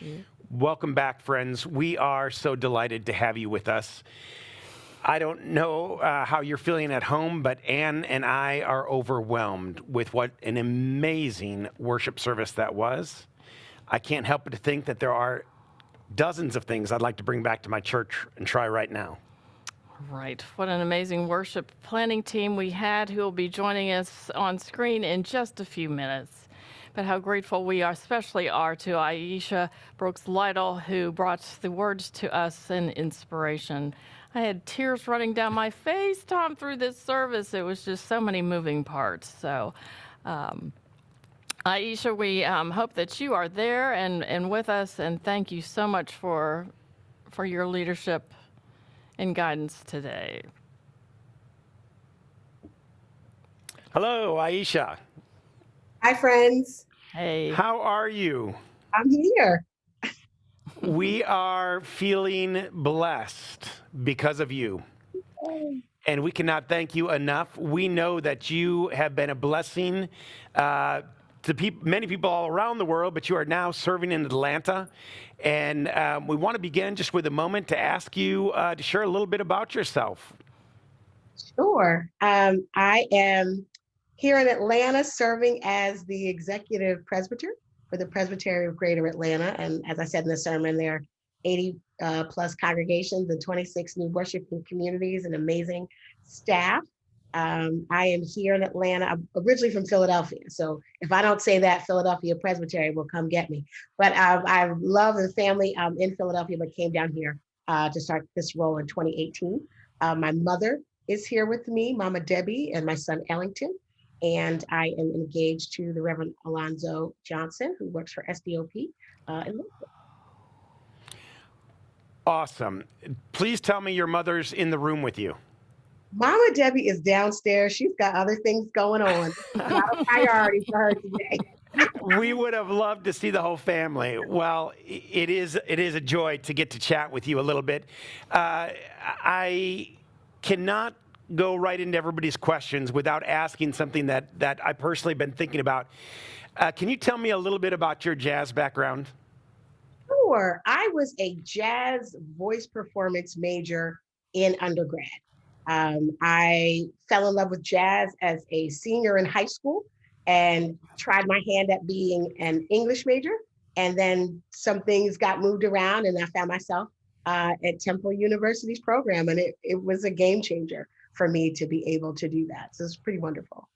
you. Welcome back, friends. We are so delighted to have you with us. I don't know how you're feeling at home, but Ann and I are overwhelmed with what an amazing worship service that was. I can't help but to think that there are dozens of things I'd like to bring back to my church and try right now. Right. What an amazing worship planning team we had who will be joining us on screen in just a few minutes. But how grateful we are, especially are to Aisha Brooks Lytle, who brought the words to us in inspiration. I had tears running down my face, Tom, through this service. It was just so many moving parts. So, Aisha, we hope that you are there and with us, and thank you so much for your leadership and guidance today. Hello, Aisha. Hi, friends. Hey. How are you? I'm here. We are feeling blessed because of you. And we cannot thank you enough. We know that you have been a blessing to many people all around the world, but you are now serving in Atlanta. And we want to begin just with a moment to ask you to share a little bit about yourself. Sure. I am here in Atlanta serving as the executive presbyter for the Presbytery of Greater Atlanta. And as I said in the sermon, there are 80 plus congregations and 26 new worshiping communities and amazing staff. I am here in Atlanta. I'm originally from Philadelphia. So if I don't say that, Philadelphia Presbytery will come get me. But I love the family in Philadelphia, but came down here to start this role in 2018. My mother is here with me, Mama Debbie, and my son Ellington. And I am engaged to the Reverend Alonzo Johnson, who works for SDOP in Louisville. Awesome. Please tell me your mother's in the room with you. Mama Debbie is downstairs. She's got other things going on. Not a priority for her today. We would have loved to see the whole family. Well, it is a joy to get to chat with you a little bit. I cannot go right into everybody's questions without asking something that I personally been thinking about. Can you tell me a little bit about your jazz background? Sure. I was a jazz voice performance major in undergrad. I fell in love with jazz as a senior in high school and tried my hand at being an English major. And then some things got moved around and I found myself at Temple University's program. And it was a game changer for me to be able to do that. So it's pretty wonderful.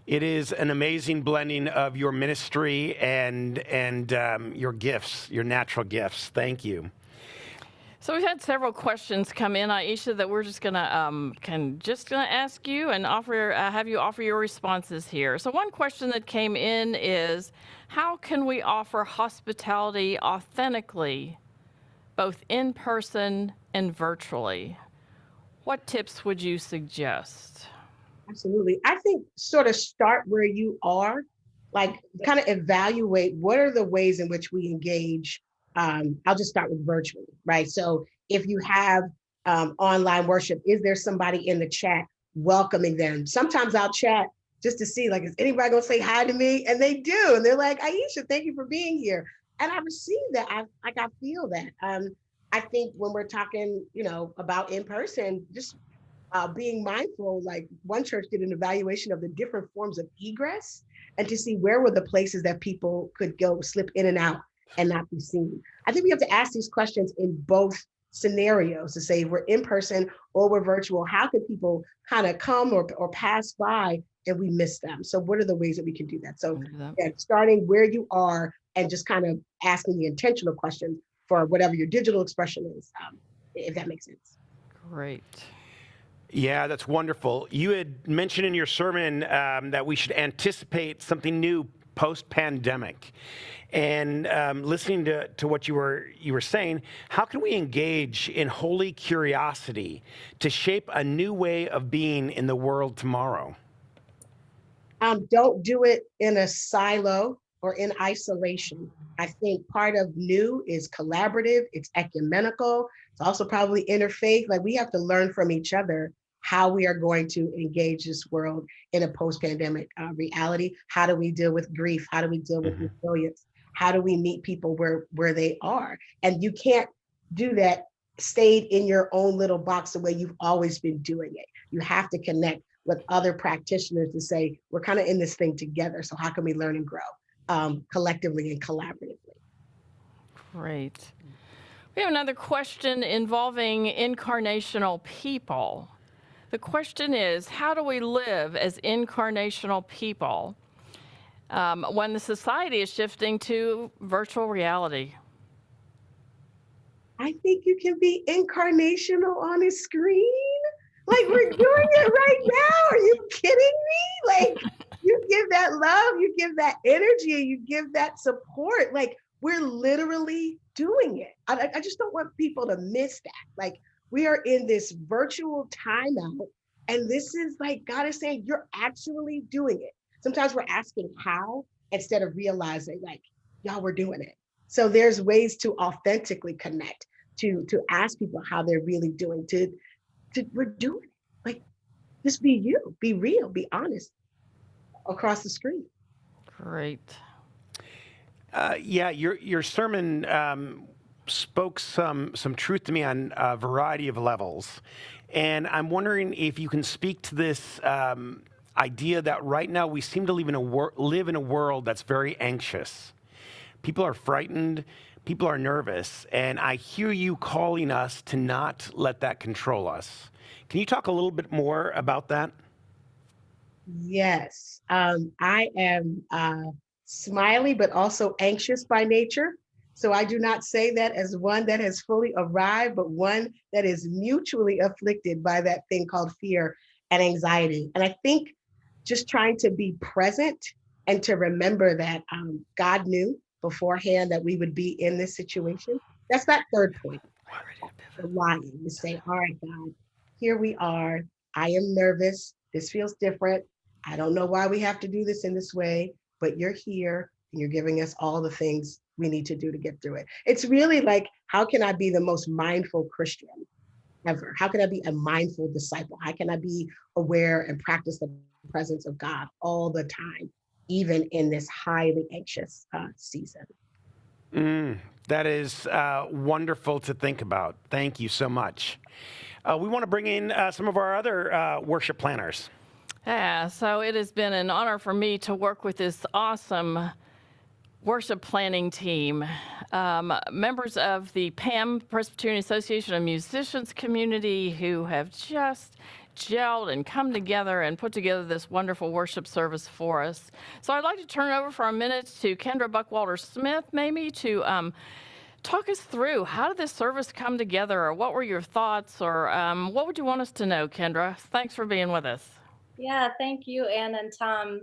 It is an amazing blending of your ministry and your gifts, your natural gifts. Thank you. So we've had several questions come in, Aisha, that we're just gonna ask you and have you offer your responses here. So one question that came in is, how can we offer hospitality authentically, both in person and virtually? What tips would you suggest? Absolutely. I think sort of start where you are, like kind of evaluate what are the ways in which we engage. I'll just start with virtually, right? So if you have online worship, is there somebody in the chat welcoming them? Sometimes I'll chat just to see, like, is anybody gonna say hi to me? And they do, and they're like, Aisha, thank you for being here. And I receive that. I feel that. I think when we're talking, about in person, just being mindful, like one church did an evaluation of the different forms of egress and to see where were the places that people could go slip in and out and not be seen. I think we have to ask these questions in both scenarios to say if we're in person or we're virtual, how can people kind of come or pass by and we miss them? So what are the ways that we can do that? So starting where you are and just kind of asking the intentional questions for whatever your digital expression is, if that makes sense. Great. Yeah, that's wonderful. You had mentioned in your sermon that we should anticipate something new post-pandemic. And listening to what you were saying, how can we engage in holy curiosity to shape a new way of being in the world tomorrow? Don't do it in a silo or in isolation. I think part of new is collaborative, it's ecumenical, it's also probably interfaith. Like we have to learn from each other how we are going to engage this world in a post-pandemic reality. How do we deal with grief? How do we deal with resilience? How do we meet people where they are? And you can't do that stayed in your own little box the way you've always been doing it. You have to connect with other practitioners to say, we're kind of in this thing together. So how can we learn and grow collectively and collaboratively? Great. We have another question involving incarnational people. The question is, how do we live as incarnational people when the society is shifting to virtual reality? I think you can be incarnational on a screen. Like we're doing it right now. Are you kidding me? Like you give that love, you give that energy, you give that support. Like we're literally doing it. I just don't want people to miss that. Like we are in this virtual timeout, and this is like God is saying, you're actually doing it. Sometimes we're asking how instead of realizing, like, y'all, we're doing it. So there's ways to authentically connect, to ask people how they're really doing, to we're doing it. Like, just be you, be real, be honest across the screen. Great. Yeah, your sermon spoke some truth to me on a variety of levels, and I'm wondering if you can speak to this idea that right now we seem to live in a world that's very anxious. People are frightened, people are nervous, and I hear you calling us to not let that control us. Can you talk a little bit more about that? Yes, I am smiley, but also anxious by nature. So I do not say that as one that has fully arrived, but one that is mutually afflicted by that thing called fear and anxiety. And I think just trying to be present and to remember that God knew beforehand that we would be in this situation. That's that third point, the lying, to say, all right, God, here we are. I am nervous. This feels different. I don't know why we have to do this in this way, but you're here and you're giving us all the things we need to do to get through it. It's really like, how can I be the most mindful Christian ever? How can I be a mindful disciple? How can I be aware and practice the presence of God all the time, even in this highly anxious season? That is wonderful to think about. Thank you so much. We want to bring in some of our other worship planners. Yeah, so it has been an honor for me to work with this awesome worship planning team. Members of the PAM, Presbyterian Association of Musicians community, who have just gelled and come together and put together this wonderful worship service for us. So I'd like to turn it over for a minute to Kendra Buckwalter-Smith, maybe, to talk us through how did this service come together, or what were your thoughts, or what would you want us to know, Kendra? Thanks for being with us. Yeah, thank you, Ann and Tom.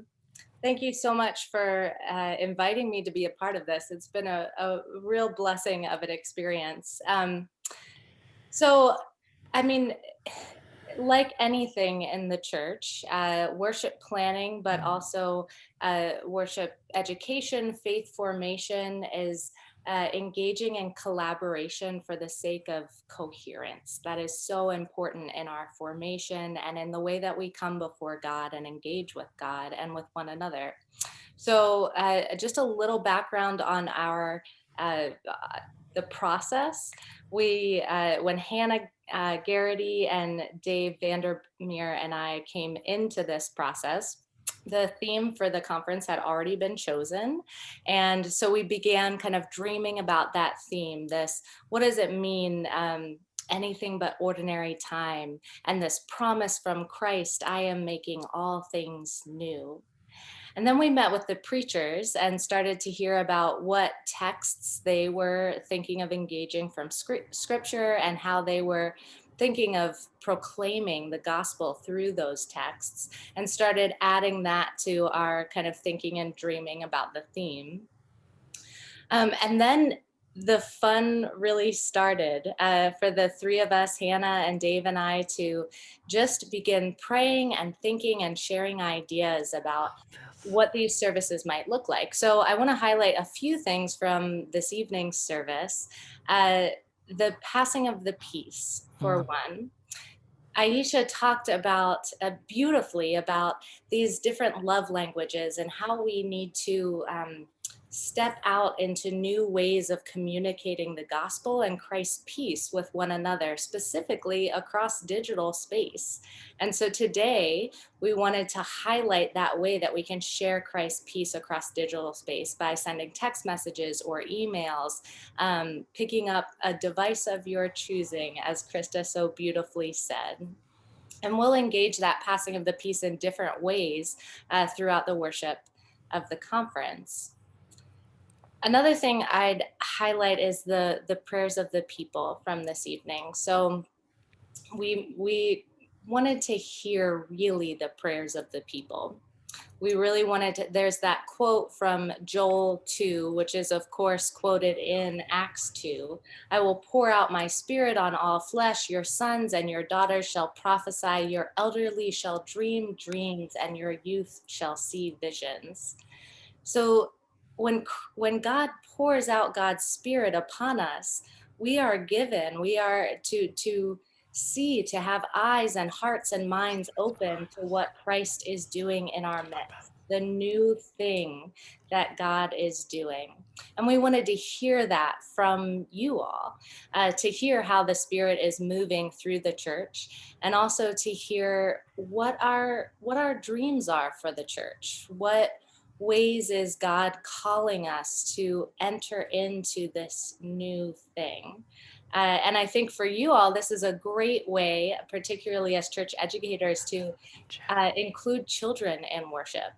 Thank you so much for inviting me to be a part of this. It's been a real blessing of an experience. So, I mean, like anything in the church, worship planning, but also worship education, faith formation is engaging in collaboration for the sake of coherence. That is so important in our formation and in the way that we come before God and engage with God and with one another. So just a little background on our the process. We when Hannah Garrity and Dave Vandermeer and I came into this process, the theme for the conference had already been chosen. And so we began kind of dreaming about that theme, this, what does it mean? Anything but ordinary time, and this promise from Christ, I am making all things new. And then we met with the preachers and started to hear about what texts they were thinking of engaging from scripture and how they were thinking of proclaiming the gospel through those texts, and started adding that to our kind of thinking and dreaming about the theme. And then the fun really started for the three of us, Hannah and Dave and I, to just begin praying and thinking and sharing ideas about what these services might look like. So I want to highlight a few things from this evening's service. The passing of the peace, for one. Aisha talked about beautifully about these different love languages and how we need to step out into new ways of communicating the gospel and Christ's peace with one another, specifically across digital space. And so today, we wanted to highlight that way that we can share Christ's peace across digital space by sending text messages or emails, picking up a device of your choosing, as Krista so beautifully said. And we'll engage that passing of the peace in different ways throughout the worship of the conference. Another thing I'd highlight is the prayers of the people from this evening. So we wanted to hear really the prayers of the people. We really wanted to, there's that quote from Joel 2, which is of course quoted in Acts 2. I will pour out my spirit on all flesh. Your sons and your daughters shall prophesy. Your elderly shall dream dreams and your youth shall see visions. So when God pours out God's spirit upon us, we are given, we are to see, to have eyes and hearts and minds open to what Christ is doing in our midst, the new thing that God is doing. And we wanted to hear that from you all, to hear how the Spirit is moving through the church, and also to hear what our dreams are for the church. What ways is God calling us to enter into this new thing? And I think for you all, this is a great way, particularly as church educators, to include children in worship,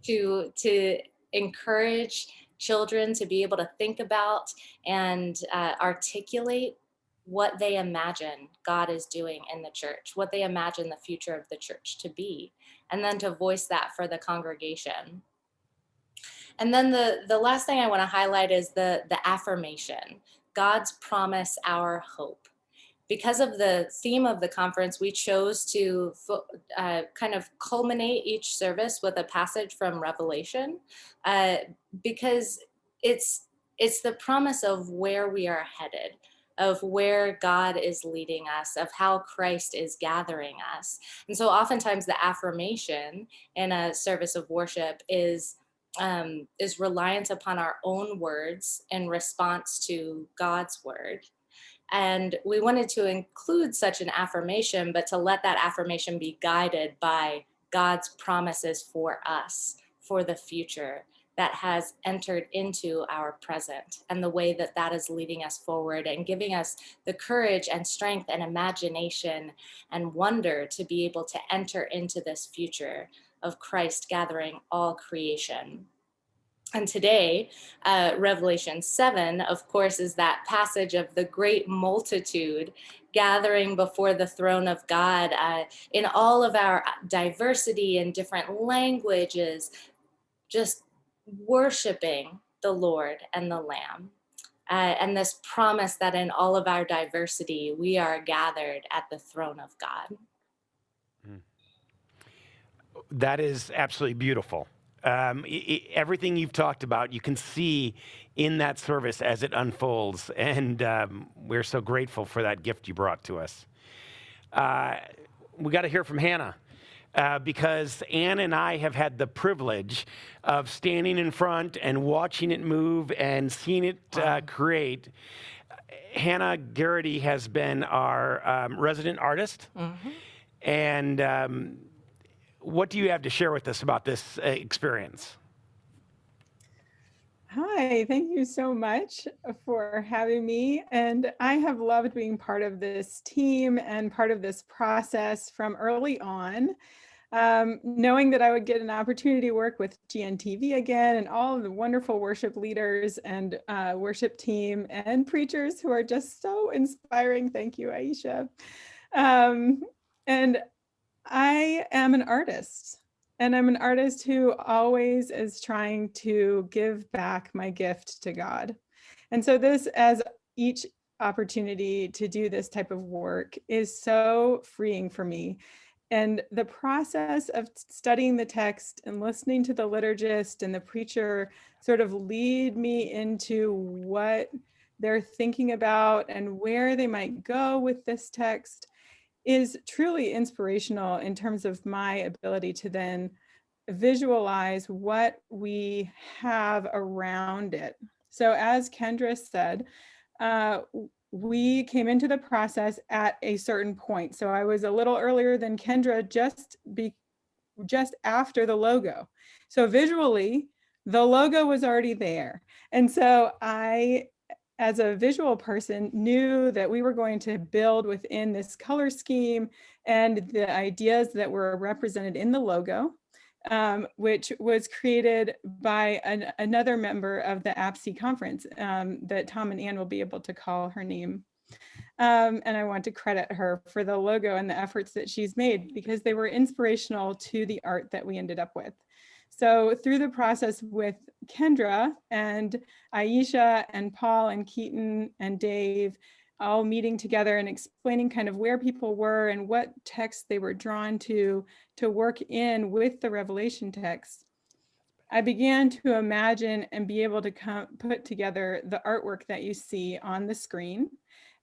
to encourage children to be able to think about and articulate what they imagine God is doing in the church, what they imagine the future of the church to be, and then to voice that for the congregation. And then the last thing I want to highlight is the affirmation, God's promise, our hope. Because of the theme of the conference, we chose to kind of culminate each service with a passage from Revelation, because it's the promise of where we are headed, of where God is leading us, of how Christ is gathering us. And so oftentimes the affirmation in a service of worship is reliant upon our own words in response to God's word. And we wanted to include such an affirmation, but to let that affirmation be guided by God's promises for us, for the future that has entered into our present, and the way that that is leading us forward and giving us the courage and strength and imagination and wonder to be able to enter into this future of Christ gathering all creation. And today, Revelation 7, of course, is that passage of the great multitude gathering before the throne of God in all of our diversity and different languages, just worshiping the Lord and the Lamb. And this promise that in all of our diversity, we are gathered at the throne of God. That is absolutely beautiful. Everything you've talked about, you can see in that service as it unfolds, and we're so grateful for that gift you brought to us. We got to hear from Hannah, because Ann and I have had the privilege of standing in front and watching it move and seeing it create. Hannah Garrity has been our resident artist, and what do you have to share with us about this experience? Hi, thank you so much for having me. And I have loved being part of this team and part of this process from early on, knowing that I would get an opportunity to work with GNTV again and all of the wonderful worship leaders and worship team and preachers who are just so inspiring. Thank you, Aisha. And I am an artist, and I'm an artist who always is trying to give back my gift to God. And so this, as each opportunity to do this type of work, is so freeing for me. And the process of studying the text and listening to the liturgist and the preacher sort of lead me into what they're thinking about and where they might go with this text is truly inspirational in terms of my ability to then visualize what we have around it. So as Kendra said, we came into the process at a certain point. So I was a little earlier than Kendra, just after the logo. So visually, the logo was already there. And so I, as a visual person, knew that we were going to build within this color scheme and the ideas that were represented in the logo, which was created by another member of the APCE conference that Tom and Ann will be able to call her name. And I want to credit her for the logo and the efforts that she's made, because they were inspirational to the art that we ended up with. So through the process with Kendra and Aisha and Paul and Keaton and Dave, all meeting together and explaining kind of where people were and what texts they were drawn to work in with the Revelation text, I began to imagine and be able to put together the artwork that you see on the screen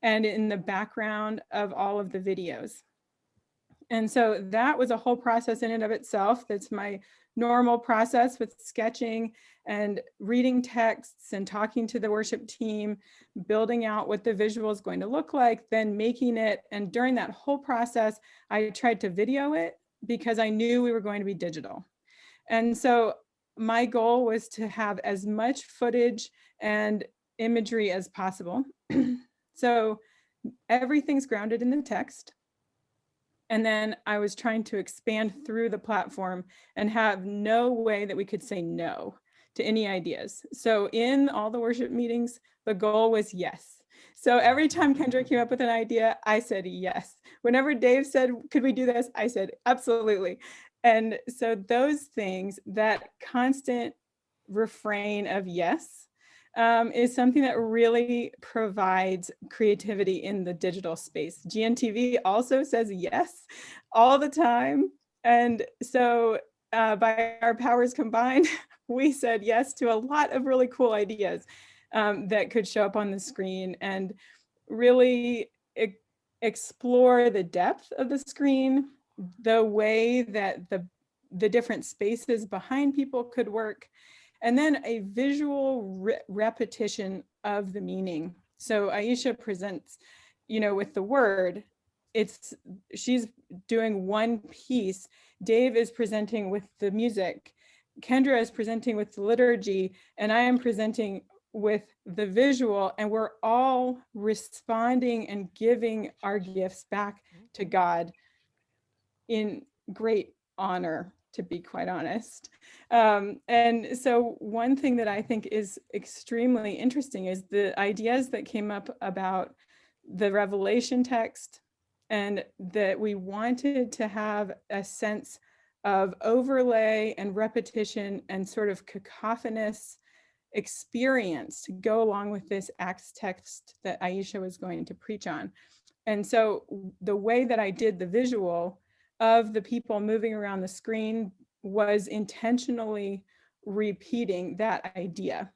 and in the background of all of the videos. And so that was a whole process in and of itself. That's my normal process with sketching and reading texts and talking to the worship team, building out what the visual is going to look like, then making it. And during that whole process, I tried to video it because I knew we were going to be digital. And so my goal was to have as much footage and imagery as possible. So everything's grounded in the text. And then I was trying to expand through the platform and have no way that we could say no to any ideas. So in all the worship meetings, the goal was yes. So every time Kendra came up with an idea, I said yes. Whenever Dave said, could we do this? I said, absolutely. And so those things, that constant refrain of yes, is something that really provides creativity in the digital space. GNTV also says yes all the time. And so by our powers combined, we said yes to a lot of really cool ideas that could show up on the screen and really explore the depth of the screen, the way that the different spaces behind people could work, and then a visual repetition of the meaning. So Aisha presents, with the word, she's doing one piece. Dave is presenting with the music. Kendra is presenting with the liturgy, and I am presenting with the visual, and we're all responding and giving our gifts back to God in great honor, to be quite honest. And so one thing that I think is extremely interesting is the ideas that came up about the Revelation text, and that we wanted to have a sense of overlay and repetition and sort of cacophonous experience to go along with this Acts text that Aisha was going to preach on. And so the way that I did the visual of the people moving around the screen was intentionally repeating that idea,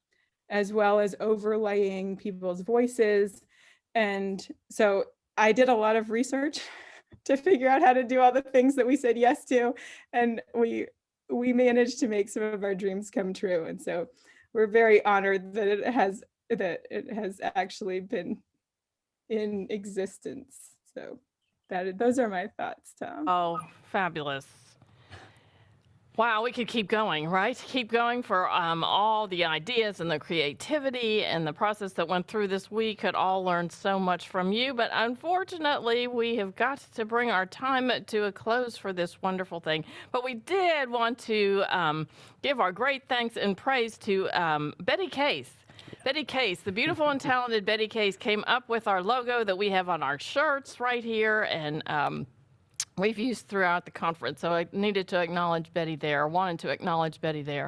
as well as overlaying people's voices. And so I did a lot of research to figure out how to do all the things that we said yes to. And we managed to make some of our dreams come true. And so we're very honored that it has actually been in existence. So those are my thoughts, Tom. Oh, fabulous. Wow, we could keep going, right? Keep going for all the ideas and the creativity and the process that went through this week. Could all learn so much from you, but unfortunately, we have got to bring our time to a close for this wonderful thing. But we did want to give our great thanks and praise to Betty Case. Betty Case, the beautiful and talented Betty Case, came up with our logo that we have on our shirts right here, and we've used throughout the conference. So I needed to acknowledge Betty there, wanted to acknowledge Betty there.